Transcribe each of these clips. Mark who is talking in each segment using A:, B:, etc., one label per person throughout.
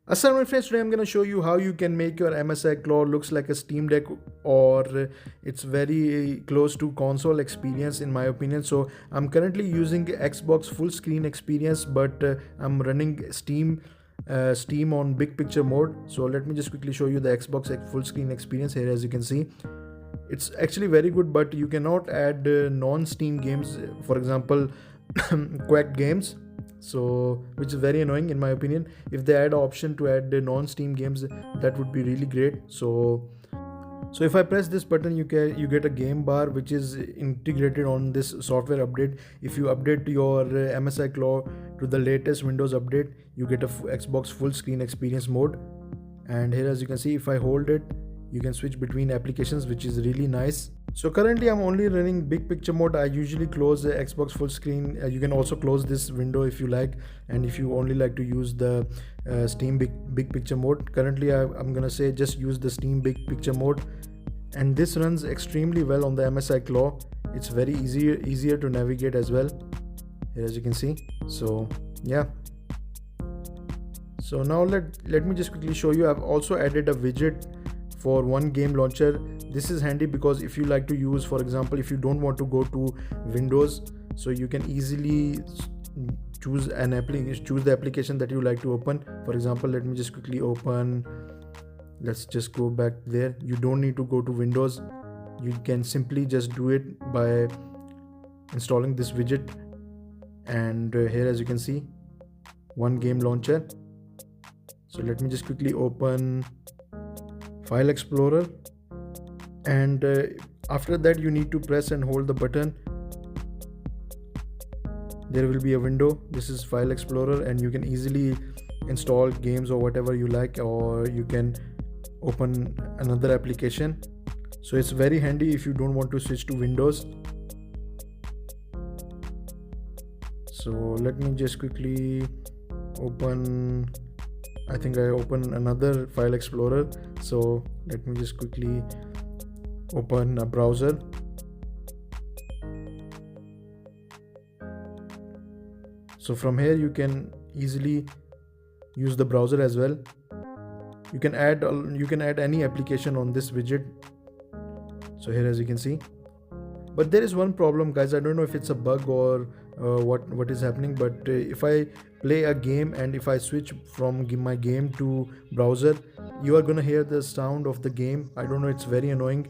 A: Assalamu alaikum friends, today I'm going to show you how you can make your MSI Claw looks like a Steam Deck, or it's very close to console experience in my opinion. So I'm currently using Xbox full screen experience, but I'm running Steam on big picture mode. So let me just quickly show you the Xbox full screen experience here. As you can see, it's actually very good, but you cannot add non-Steam games, for example Quack games, so which is very annoying in my opinion. If they add option to add the non-Steam games, that would be really great. So if I press this button, you get a game bar which is integrated on this software update. If you update your MSI Claw to the latest Windows update, you get a Xbox full screen experience mode. And here, as you can see, if I hold it, you can switch between applications, which is really nice. So currently I'm only running big picture mode. I usually close the Xbox full screen. You can also close this window if you like, and if you only like to use the Steam big picture mode. Currently I'm gonna say just use the Steam big picture mode, and this runs extremely well on the MSI Claw. It's very easier to navigate as well, here as you can see. So yeah, so now let me just quickly show you. I've also added a widget for one game launcher. This is handy because if you like to use, for example, if you don't want to go to Windows, so you can easily choose the application that you like to open. For example, let me just quickly open, let's just go back there. You don't need to go to Windows, you can simply just do it by installing this widget. And here, as you can see, one game launcher. So let me just quickly open File Explorer, and after that you need to press and hold the button. There will be a window. This is File Explorer, and you can easily install games or whatever you like, or you can open another application. So it's very handy if you don't want to switch to Windows. So let me just quickly open, I think I open another File Explorer. So let me just quickly open a browser. So from here you can easily use the browser as well. You can add any application on this widget. So here, as you can see, but there is one problem, guys. I don't know if it's a bug or what is happening, but if I play a game and if I switch from my game to browser, you are gonna hear the sound of the game. I don't know, it's very annoying.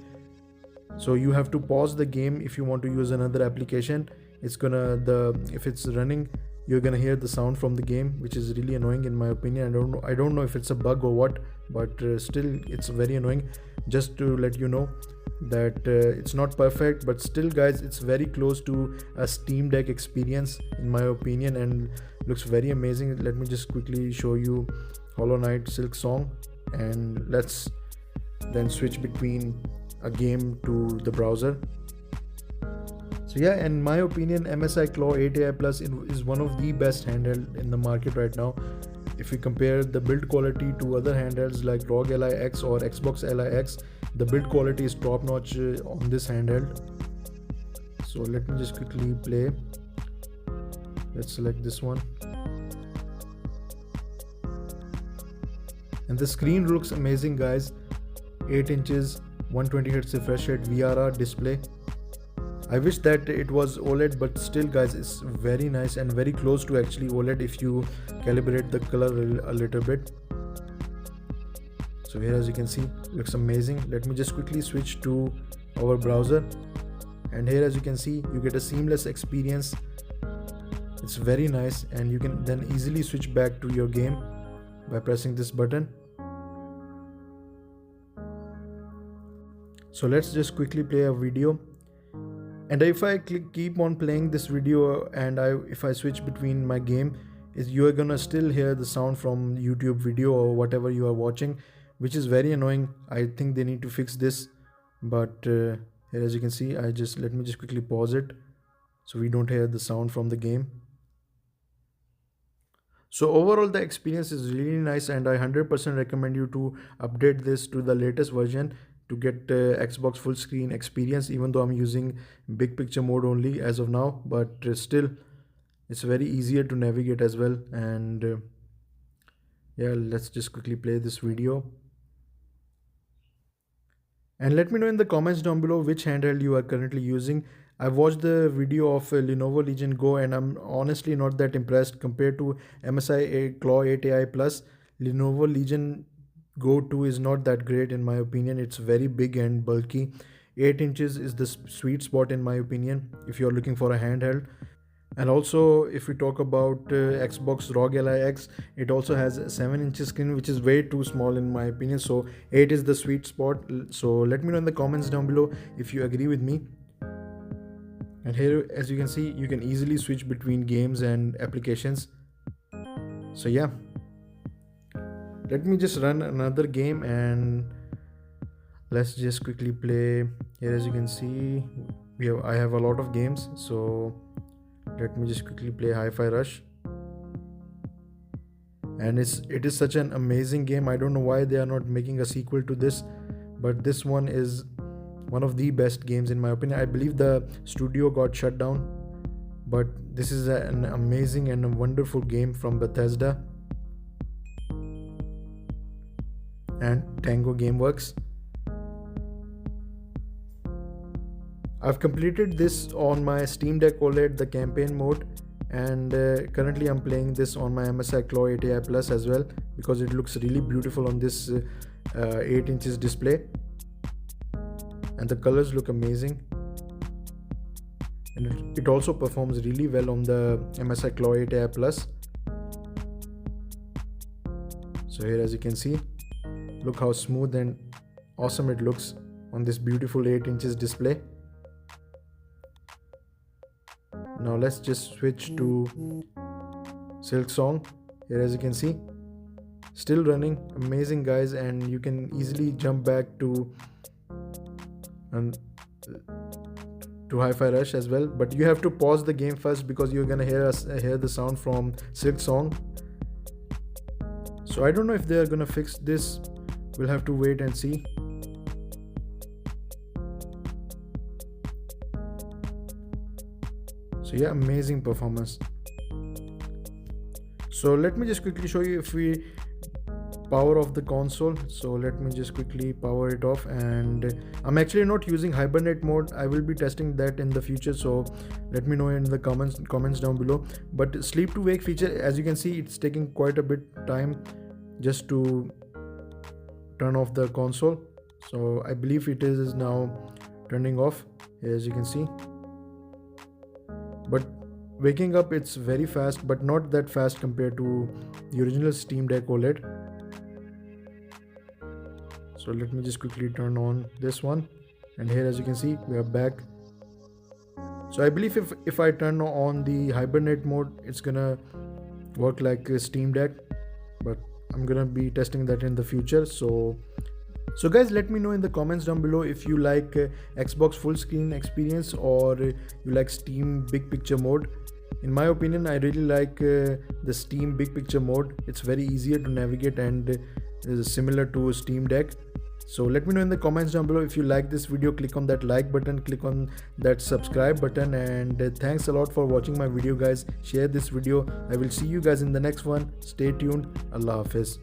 A: So you have to pause the game if you want to use another application. If it's running, you're gonna hear the sound from the game, which is really annoying in my opinion. I don't know if it's a bug or what, but still it's very annoying. Just to let you know that it's not perfect, but still, guys, it's very close to a Steam Deck experience in my opinion, and looks very amazing. Let me just quickly show you Hollow Knight Silk Song, and let's then switch between a game to the browser. So yeah, in my opinion, MSI Claw 8AI Plus is one of the best handheld in the market right now. If we compare the build quality to other handhelds like ROG Ally X or Xbox Ally X, the build quality is top notch on this handheld. So let me just quickly play. Let's select this one, and the screen looks amazing, guys. 8 inches, 120Hz refresh rate, VRR display. I wish that it was OLED, but still, guys, it's very nice and very close to actually OLED if you calibrate the color a little bit. So here, as you can see, looks amazing. Let me just quickly switch to our browser, and here, as you can see, you get a seamless experience. It's very nice, and you can then easily switch back to your game by pressing this button. So let's just quickly play a video. And if I keep on playing this video, and if I switch between my game, you are gonna still hear the sound from YouTube video or whatever you are watching, which is very annoying. I think they need to fix this. But here, as you can see, let me just quickly pause it so we don't hear the sound from the game. So overall, the experience is really nice, and I 100% recommend you to update this to the latest version to get Xbox full screen experience, even though I'm using big picture mode only as of now, but still it's very easier to navigate as well. And Yeah, let's just quickly play this video. And let me know in the comments down below which handheld you are currently using. I watched the video of Lenovo Legion Go and I'm honestly not that impressed compared to MSI Claw 8AI Plus. Lenovo Legion Go 2 is not that great in my opinion. It's very big and bulky. 8 inches is the sweet spot in my opinion if you're looking for a handheld. And also if we talk about Xbox ROG Ally X, it also has a 7 inches screen, which is way too small in my opinion, so 8 is the sweet spot. So let me know in the comments down below if you agree with me. And here, as you can see, you can easily switch between games and applications. So yeah, let me just run another game and let's just quickly play. Here, as you can see, I have a lot of games, so let me just quickly play Hi-Fi Rush. And it is such an amazing game. I don't know why they are not making a sequel to this, but this one is one of the best games in my opinion. I believe the studio got shut down, but this is an amazing and a wonderful game from Bethesda and Tango Gameworks. I've completed this on my Steam Deck OLED, the campaign mode, and currently I'm playing this on my MSI Claw 8AI Plus as well because it looks really beautiful on this 8 inches display, and the colors look amazing, and it also performs really well on the MSI Claw 8AI Plus. So here, as you can see, look how smooth and awesome it looks on this beautiful 8 inches display. Now let's just switch to Silk Song. Here, as you can see, still running, amazing guys, and you can easily jump back to Hi-Fi Rush as well, but you have to pause the game first because you're gonna hear the sound from Silk Song. So I don't know if they are gonna fix this. We'll have to wait and see. So yeah, amazing performance. So let me just quickly show you if we power off the console. So let me just quickly power it off, and I'm actually not using hibernate mode. I will be testing that in the future, so let me know in the comments down below. But sleep to wake feature, as you can see, it's taking quite a bit time just to turn off the console. So I believe it is now turning off, as you can see. But waking up, it's very fast, but not that fast compared to the original Steam Deck OLED. So let me just quickly turn on this one, and here, as you can see, we are back. So I believe if I turn on the hibernate mode, it's gonna work like a Steam Deck, but I'm gonna be testing that in the future. So guys, let me know in the comments down below if you like Xbox full screen experience or you like Steam Big Picture mode. In my opinion, I really like the Steam Big Picture mode. It's very easier to navigate and is similar to Steam Deck. So let me know in the comments down below if you like this video. Click on that like button, click on that subscribe button, and thanks a lot for watching my video guys. Share this video. I will see you guys in the next one. Stay tuned. Allah Hafiz.